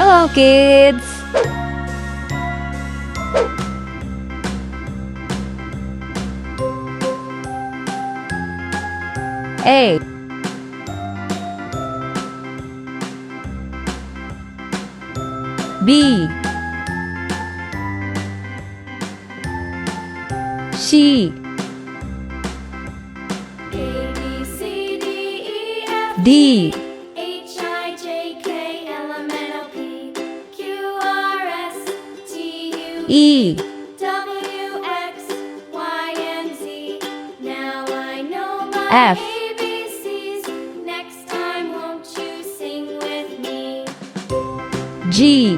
Hello, kids! A B C D E F G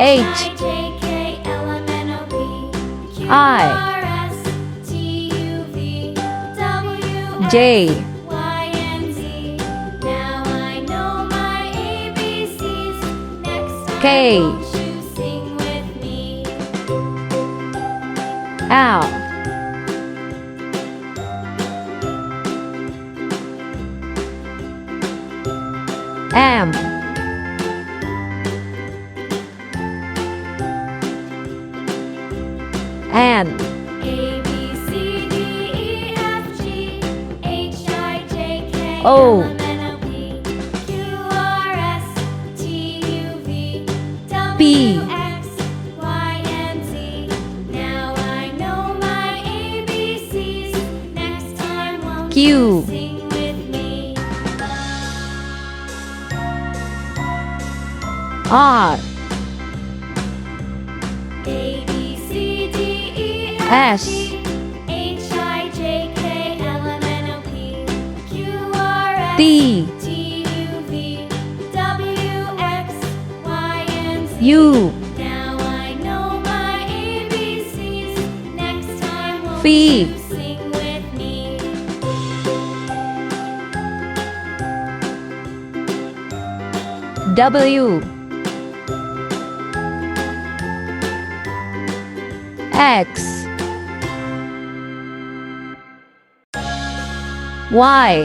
H I J K L M N O P Q R S T U V W X Y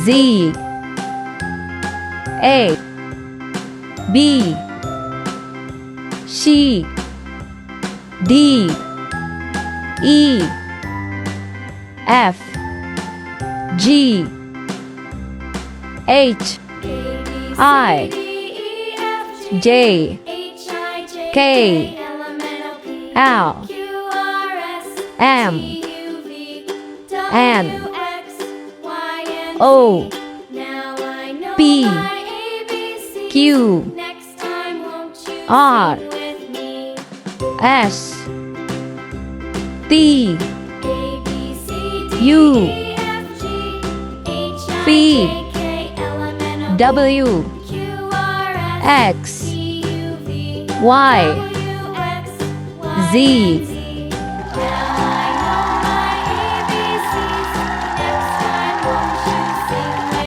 Z A B C D E F G H I J K L M N O P Q R S T U V W X Y Z